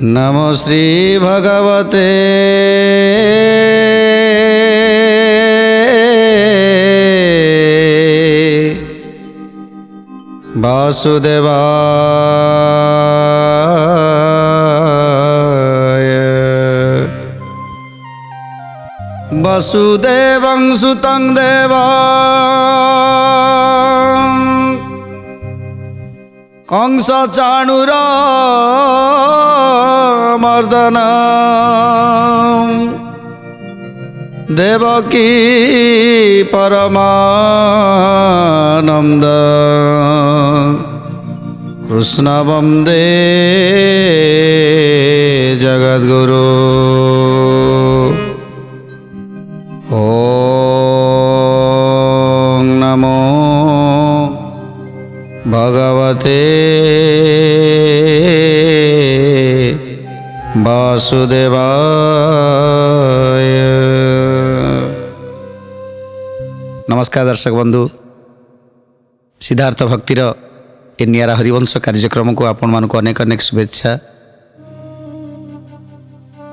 नमो श्री भगवते वासुदेवाय। वसुदेवं सुतं देवं कंस चाणूरमर्दनं देवकी परमानंद कृष्ण वंदे जगद्गुरु। ओम नमो भगवते वासुदेवाय। नमस्कार दर्शक बंधु, सिद्धार्थ भक्तिर ए नियारा हरिवंश कार्यक्रम को आपण मानक अनेक अनेक शुभेच्छा।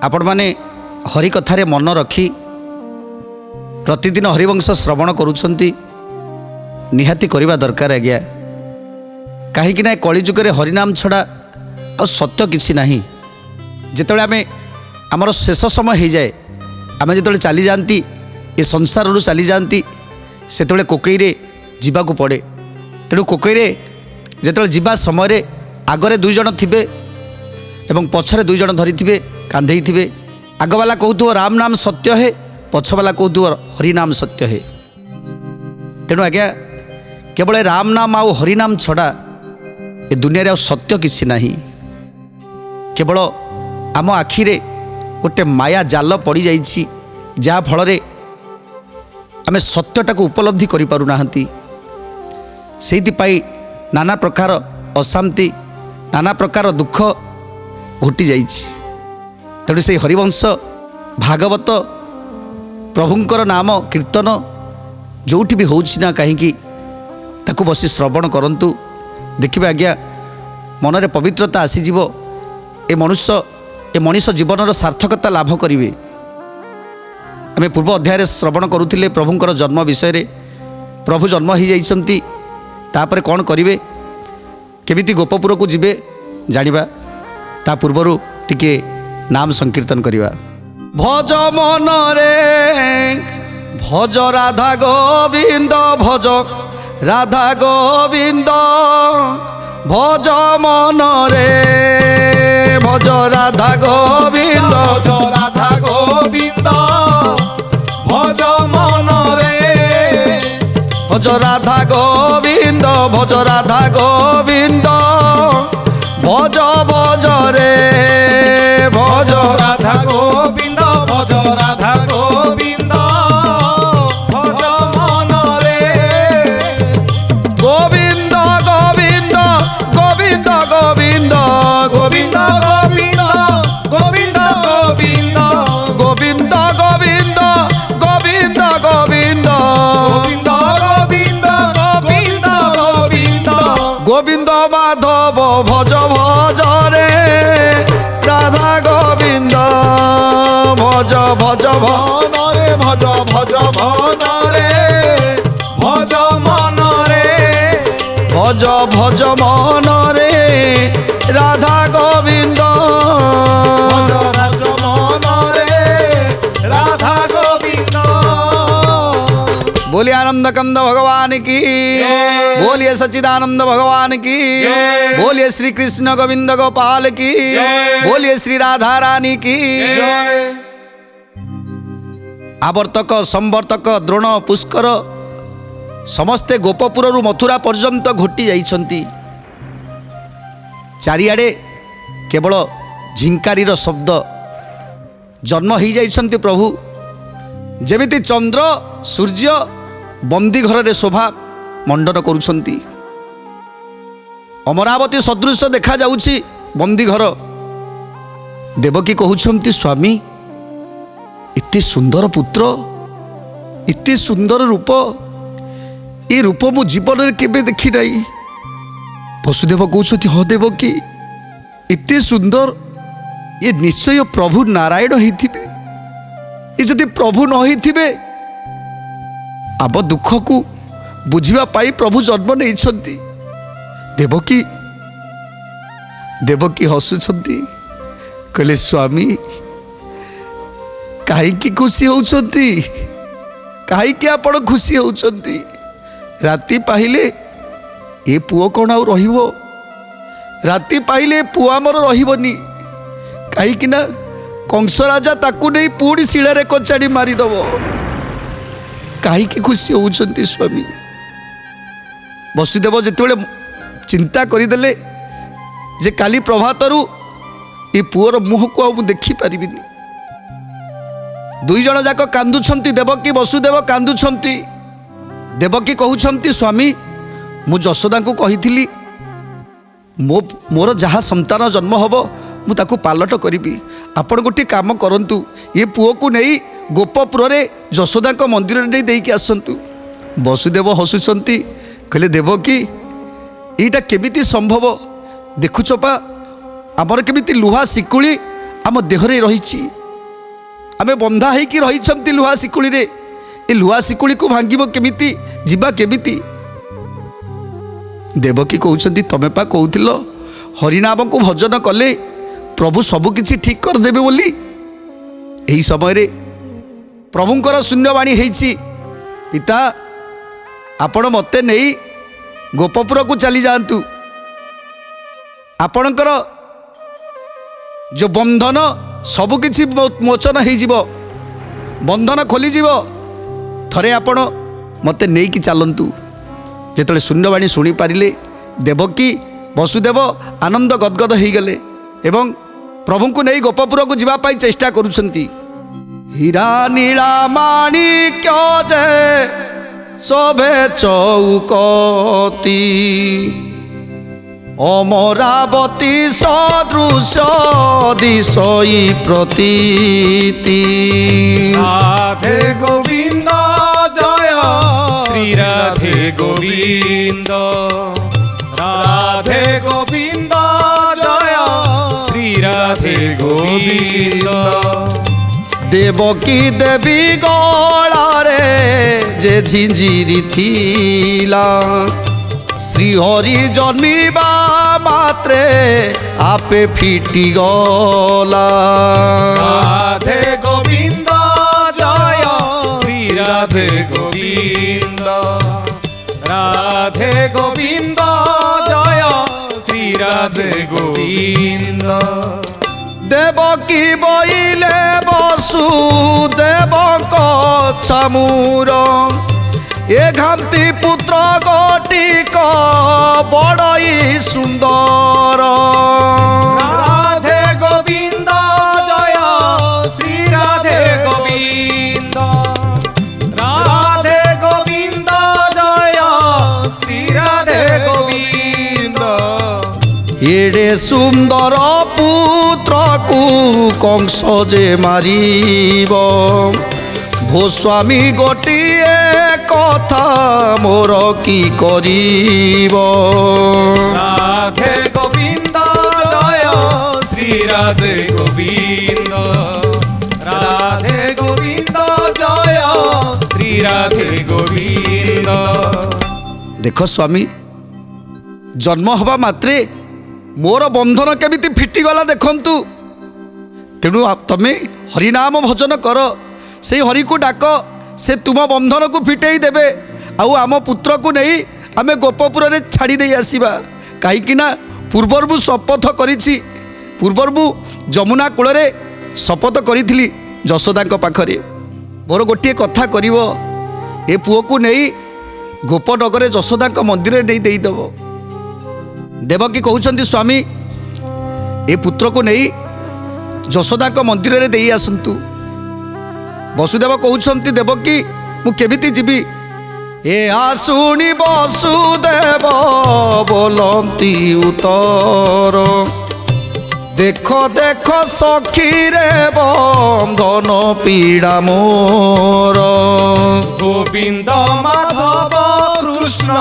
आपण माने हरि कथारे मन रखी प्रतिदिन हरिवंश श्रवण करुछंती, निहाती करिबा दरकार आज्ञा। कहीं ना कलिजुग हरिनाम छड़ा आ सत्य किसी ना। जितेबाला आम आमर शेष समय हो जाए, आम जो चली जाती ए संसार चली जाती से कोकईरे जीवा को पड़े। तेणु कोकईरे जो जीवा समय आगरे दुई जन थे एवं पछरे दुई जन धरी थे कांधे थे। आगवाला कहूथो राम नाम सत्य है, पछवाला कहूथो हरिनाम सत्य है। तेणु आज्ञा केवल राम नाम आउ हरिनाम छड़ा ए दुनिया रे सत्य किसी ना। केवल आम आखिरे गोटे माया जाल पड़ी जाइछि, जहाँ फल आम सत्यटा को उपलब्धि करि पारु नाहंती। सेहिथिपाई नाना प्रकार अशांति, नाना प्रकार दुख घटी जाइछि। तेणु से हरिवंश भागवत प्रभुंकर नाम कीर्तन जोठी भी होछि ना कहीं ताकू बसी श्रवण करंतु। देखिए आज्ञा मनरे पवित्रता आसीजिव। ए मनुष्य जीवन सार्थकता लाभ करेंगे। आम पूर्व अध्याय श्रवण करुले प्रभुंकर जन्म विषय रे। प्रभु जन्म हो जाइछंती, तापर कौन करेंगे, केमिति गोपपुर को जीवे जानिबा। ता पूर्वरु टिके नाम संकीर्तन करिबा। भज मन रे भज राधा गोविंद, भज राधा गोविंद, भज मन रे भज राधा गोविंद, भज राधा गोविंद, भज मन रे भज राधा गोविंद, भज राधा गोविंद, भज भज रे भज राधा गोविंद, भज राधा गोविंद, भज मन रे गोविंद गोविंद गोविंद गोविंद गोविंद गोविंद गोविंद गोविंद गोविंद गोविंद गोविंद गोविंद गोविंद गोविंद गोविंद गोविंद माधव भज भज रे राधा गोविंद, भज भज मन रे भज भज मन रे भज मन रे भज भज मन रे राधा गोविंद, भज भज मन रे राधा गोविंद। बोलिए आनंद कंद भगवान की, बोलिए सच्चिदानंद भगवान की, बोलिए श्री कृष्ण गोविंद गोपाल की, बोलिए श्री राधा रानी की। आवर्तक संवर्तक द्रोण पुष्कर समस्ते गोपपुर मथुरा पर्यंत घोटी जाइछंती। चारिआडे केवल झिंकारीर शब्द। जन्म हो जाइछंती प्रभु, जेमिति चंद्र सूर्य बंदी घर रे शोभा मंडन करुछंती। अमरावती सदृश देखा जाउछि बंदी घर। देवकी कहउछंती स्वामी इति सुंदर पुत्र, इति सुंदर रूप, ये रूप मो जीवन में केबे देखी नहीं। वसुदेव कहते हाँ देवकी इति सुंदर ये निश्चय प्रभु नारायण होइथिबे। ये जदि प्रभु न होइथिबे आम दुख को बुझिबा पाई प्रभु जन्म नहीं। देवकी देवकी हसुछंती कहले स्वामी कहीं खुशी होउछंती, कहीं आपण खुशी होउछंती। राति पाहिले ए पुओ कौन आउ रहिबो, राति पाहिले पुओ आमर रहिबनी। कहीं ना कंस राजा ताकू नहीं पुणी शिलारे कचाड़ी मारिदब। कहीं खुशी होउछंती स्वामी। वसुदेव जितेबाला चिंता करदेले जे काली प्रभातरू ये पुओर मुह को आ देखी पारिबिनी। दुई जन जाक कांदुछंती, देवकी वसुदेव कांदुछंती। देवकी कहउछंती स्वामी मु यशोदा को कही मोर जहाँ संतान जन्म हम मु ताकू पालट करी। आपण गोटे काम करंतु ये पुओ को नहीं गोपपुर रे यशोदा मंदिर नहीं देकी आसतु। वसुदेव हसुछंती कहले देवकी एटा केमिति संभव? देखुच पा आमर केमिति लुहा शिकुली आम देहरे रही, आमे बंधा होइकी रही लुहा शिकुली रे। ए लुहा शिकुली को भांगिबो केमिति, जीवा केमिति? देवकी कहउछंती तमे पा कहउथिलो हरिनाम को भजन कले प्रभु सबु किछि ठीक कर देबे बोली। एही समय रे प्रभुंकर शून्यवाणी हेछि, पिता आपण मते नहीं गोपपुर को चली जातु। आपणकर जो बंधन सबकि मोचन हो, बंधन खोलीज। थरे आपण मते नहीं कि चलतु। जिते शून्यवाणी शुणी पारे देवकी वसुदेव आनंद गदगद हो गले एवं प्रभु को नहीं गोपपुर को जीवाई चेष्टा करुछंती। हीरा नीला माणिक्य जे शोभे चौकती, अमरावती सदृश दिशई प्रतीति। राधे गोविंद जय श्री राधे गोविंद, राधे गोविंद जय श्री राधे गोविंद। देवकी देवी गलारे जे झिंझिरी थिला, श्रीहरि जन्मिबा मात्रे आपे फिटी गला। राधे गोविंद जय श्री राधे गोविंद, राधे गोविंद जय श्री राधे गोविंद। देवकी बोइले वसुदेव छामूर, ए घांती पुत्र गोटिक बड़ई सुंदर। राधे गोविंद जय श्री राधे गोविंद, राधे गोविंद जय श्री राधे गोविंद। एडे सुंदर पुत्र को कंस जे मारिब, भो स्वामी गोटिए कथा मोर की करिब। राधे गोविंद जय श्री राधे गोविंद, राधे गोविंद जय श्री राधे गोविंद। देख स्वामी जन्म हवा मात्रे मोर बंधन केमिति फिटिगला देखंतु। तेणु तमे हरिनाम भजन कर, से हरि को डाक, से तुम बंधन को फिटेई देबे। आउ आम पुत्र को नहीं आमे गोपपुर रे छाड़ी दे आसीबा। कहीं ना पूर्वरबु शपथ करिछि, पूर्वरबु जमुना कूल रे शपथ करी यशोदा पाखरे मोर गोटे कथा करिवो, ए पुओ को नहीं गोपनगर यशोदा मंदिर नहीं देईदेव। देवकी कहउछंती स्वामी ए पुत्र को नहीं यशोदा मंदिर रे देई आसंतु। वसुदेव कहउछंती देवकी मु केमिति जीवी? ए आसुनी वसुदेव बोलंती उतर, देख देख सखी रे बंधन पीड़ा मोर। गोविंद माधव कृष्ण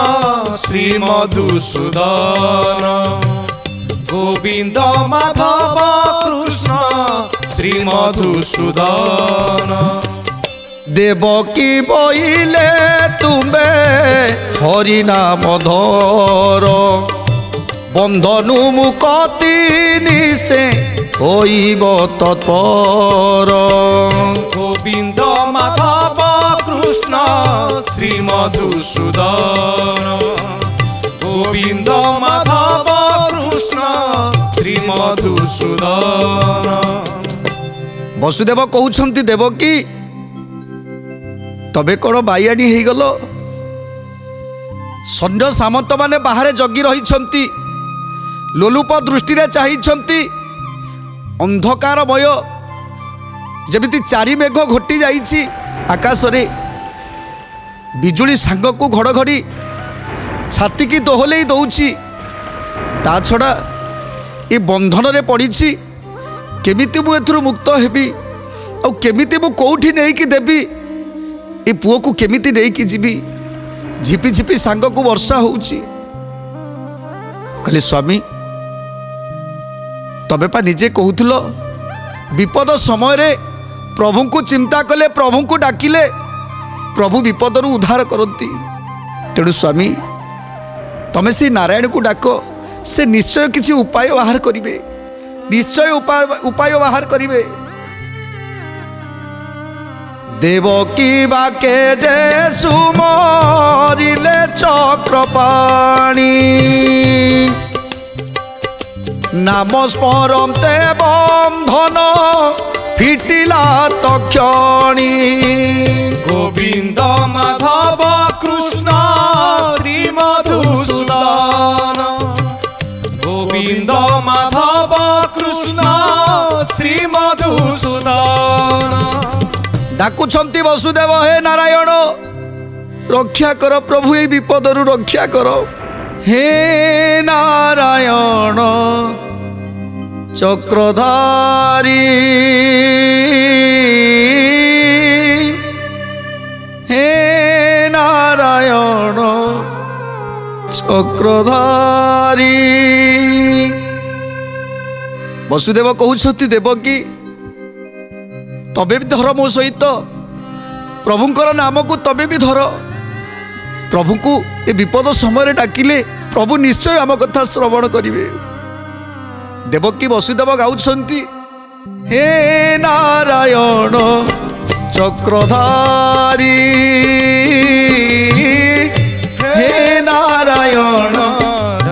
श्री मधुसूदन, गोविंद माधव कृष्ण श्री मधुसूदन देवकी बोइले तुम्बे हरि नाम धर बंधनु मुक्ति निशे होइब तत्पर गोविंद माधव कृष्ण श्री मधुसूदन गोविंद माधव कृष्ण श्री मधुसूदन वसुदेव कहउछंती देवकी तबे कौन बाइयाडी हो गल सैन्य सामंत माने बाहर जगी रही लोलुप दृष्टि चाहिए अंधकारमय जमिति चारि मेघ घोटी जाइछि आकाश रे बिजुली सांग को घड़घड़ी छाती की दोहले दौची ता छड़ा ये बंधन रे पड़ी केमिति मु एथुरु मुक्त हेबी आ केमिति मु कोठी नहीं कि देबी ए पुओ को केमिति नहीं कि जीवी झिपी झिपी सांग को वर्षा होउची कहले स्वामी तबे पा निजे कहूथलो विपद समय रे प्रभु को चिंता कले प्रभु को डाकिले प्रभु विपद रु उद्धार करती तेणु स्वामी तमे से नारायण को डाक से निश्चय किसी उपाय बाहर करिवे निश्चय उपाय बाहर करिवे देवकी बाके जे सुमरिले चक्रपाणी नाम स्मरम ते बंधन फिटिला तक्षणी गोविंद माधव कृष्ण श्री मधुसूदन गोविंद माधव कृष्ण श्री मधुसूदन डाकुछंती वसुदेव हे नारायण रक्षा कर प्रभु ये विपदरु रक्षा कर हे नारायण चक्रधारी हे नारायण चक्रधारी वसुदेव कहउछंती देवकी तबे भी धर मो सहित प्रभुंकर नाम को तबे भी धर प्रभु को ए विपद समय डाकिले प्रभु निश्चय आम कथा श्रवण करिवे देवकी वसुदेव गाउछंती हे नारायण चक्रधारी हे नारायण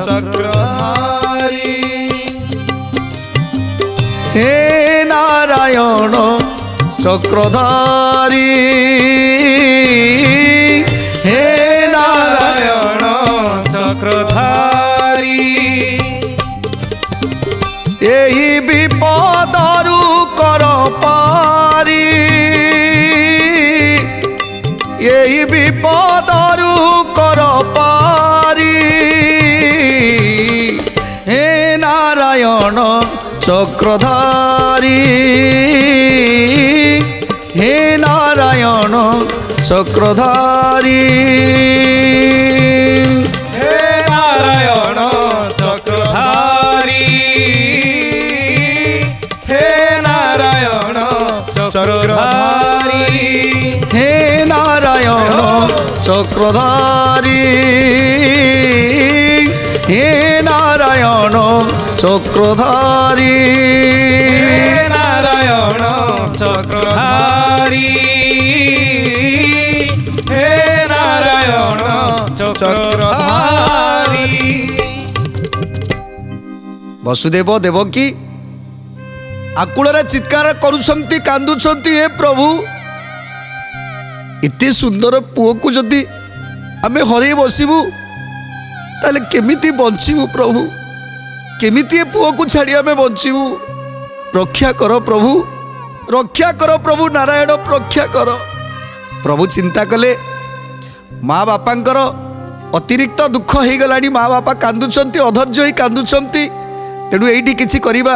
चक्रधारी हे नारायण चक्रधारी हे नारायण चक्रधारी एही विपदरु कर पारी एही विपदरु कर पारी हे नारायण चक्रधारी हे नारायण चक्रधारी हे नारायण चक्रधारी हे नारायण चक्रधारी हे नारायण चक्रधारी हे नारायण चक्रधारी हे नारायण चक्रधारी हे नारायण चक्रधारी वसुदेव देवकी आकुल चित्कार करुछंती कांदुछंती हे प्रभु इतने सुंदर पुओ को जदि आमे हरई बसबू ताले केमिति बंचीबू प्रभु केमिति पुओ को छाड़ी आमे बंचीबू रक्षा कर प्रभु रक्षा कर प्रभु नारायण रक्षा कर प्रभु चिंता कले माँ बापांकर अतिरिक्त दुख हो गलानी माँ बापा कांदुछंती अधैर्य होई कांदुछंती तेणु एइठी किछि करिबा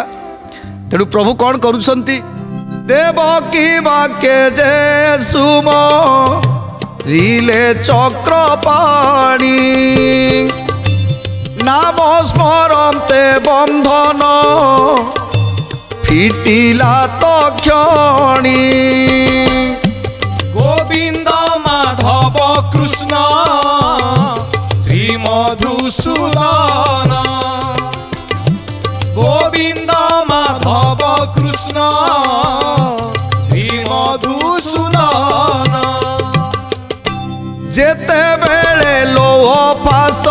तेणु प्रभु कौन करुछंती देवकी वाक्य जे सुम रिले चक्रपाणी नाम स्मरन्ते बंधन फिटिला तो क्षणी गोविंद माधव कृष्ण श्री मधुसूदन गोविंद माधव कृष्ण श्री मधुसूदन जेते बेले लोह फास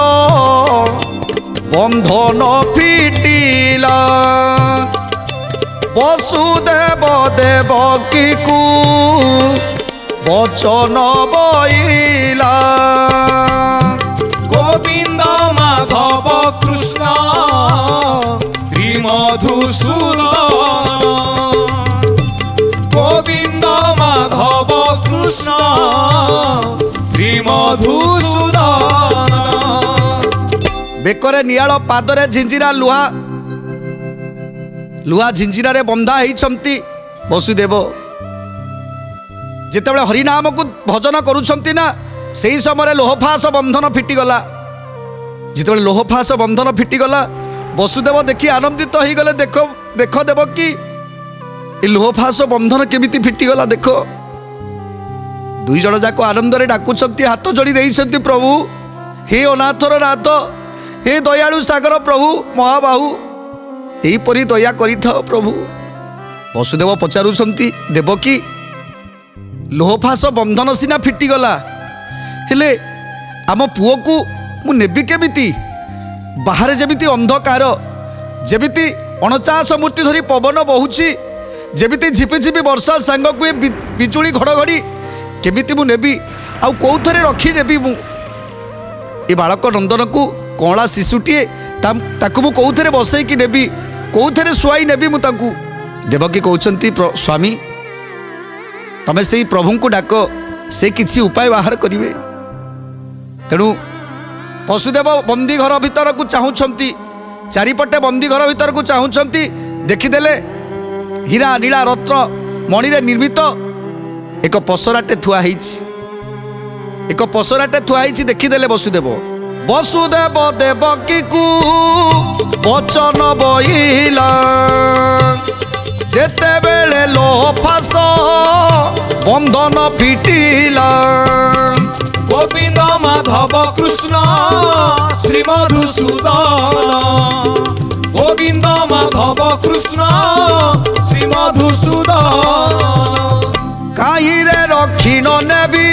बंधन फिटिला वसुदेव देवकी को वचन बइला गोविंद माधव कृष्ण श्री मधुसूदन गोविंद माधव कृष्ण श्री मधुसूदन बेकरे नियाल पादरे झिंझिरा लुहा लुहा झिंझिरा रे बंधा होती वसुदेव जितेबाला हरिनाम को भजन करुछंती ना सही समय लोहफास बंधन फिटिगला जितेबाला लोहफास बंधन फिटिगला वसुदेव देखी आनंदित हो गले देख देख देव कि लोहफास बंधन केमिति फिटिगला देख दुई जन जाक आनंद रे डाकुछंती हाथ जोड़ी देइछंती प्रभु हे अनाथर नाथ हे दयालु सागर प्रभु महाबाहु यहीपरी दया करिथाओ प्रभु वसुदेव पचारुछंती देवकी लोहफास बंधन सीना फिटिगला हेले आम पुओ को मु नेबी केमिति बाहर जेमिति अंधकार जेमिति अणचाश मूर्ति धरी पवन बहुची जेमिति झिपिझिपि वर्षा सांग को बिजुली घड़घड़ी केमिति मु नेबी आउ कौथरे रखी नेबी मु ए बालक नंदन को कौला शिशुटीए ताकू मु कौथरे बसैकी नेबी कौथरे शुआई नेबी मु ताकू देवकी कहउछंती स्वामी तमें से प्रभु को डाक से किसी उपाय बाहर करिवे तेणु वसुदेव बंदी घर भीतर को चाहूँगी चारिपटे बंदी घर भीतर को चाहूँगी देखीदेले हीरा नीला रत्न मणि निर्मित एक पसराटे थुआई एक पसराटे थुआई देखीदेले वसुदेव वसुदेव देवकी को वचन बइला जेते बेले लोहफास बंधन फिटिला गोविंद माधव कृष्ण श्री मधुसूदन गोविंद माधव कृष्ण श्री मधुसूदन काईरे रखिन नेबी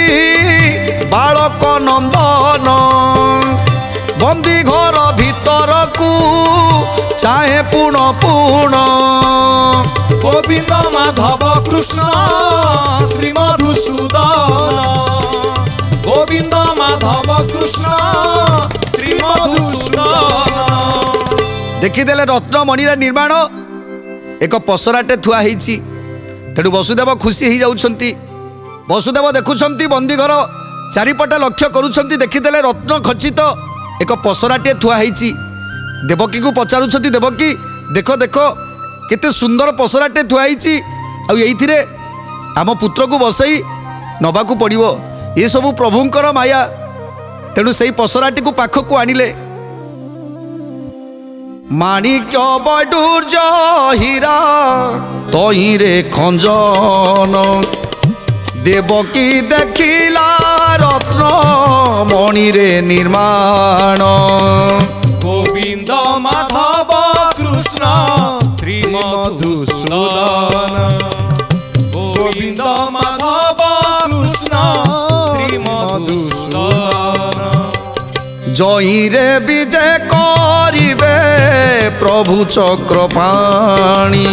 बालक नंदन बंदी घर भीतर को चाहे पुण पुण गोविंद माधव कृष्ण श्री मधुसूदन गोविंद माधव कृष्ण श्री मधुसूदन देखीदेले रत्नमणिर निर्माण एक पसराटे थुआ होईछि तेणु वसुदेव खुशी हो जाउछंती वसुदेव देखुछंती बंदी घर चारिपटे लक्ष्य करुछंती देखीदेले रत्न खचित एक पसराटे थुआ होईछि देवकी को पचारुछंती देवकी देख देख केते सुंदर पसराटे थुआ होईछि आ एइथिरे आम पुत्र को बसई नबाकू पड़िबो ये सबू प्रभुंकर माया तेणु से पसराटी को पाखक आनिले माणिक्य बडूर्ज हीरा तईरे खंजन देवकी देखिला रत्न मणिरे निर्माण गोविंद माधव कृष्ण श्री मधुसूदन गोविंद माधव कृष्ण श्री मधुसूदन जईरे विजय करिबे प्रभु चक्रपाणी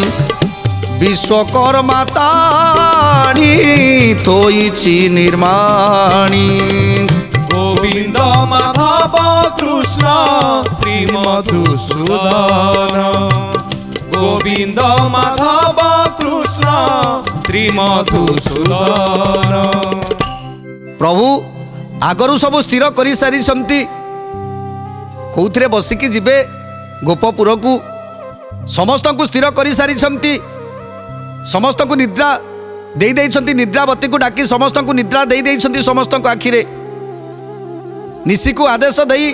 विश्वकर्मा ताणी तोइछि निर्माणी गोविंद माधव कृष्ण श्री मधुसूदन गोविंद माधव कृष्ण श्री मधुसूदन प्रभु आगरू सब स्थिर कर सारी कौथिरे बसिकी जिबे गोपपुर को समस्त को स्थिर कर सारी समस्त को निद्रा दे देइछंती निद्रावती को डाकी समस्त को निद्रा दे देइछंती समस्त को आखिरे निशी को आदेश दई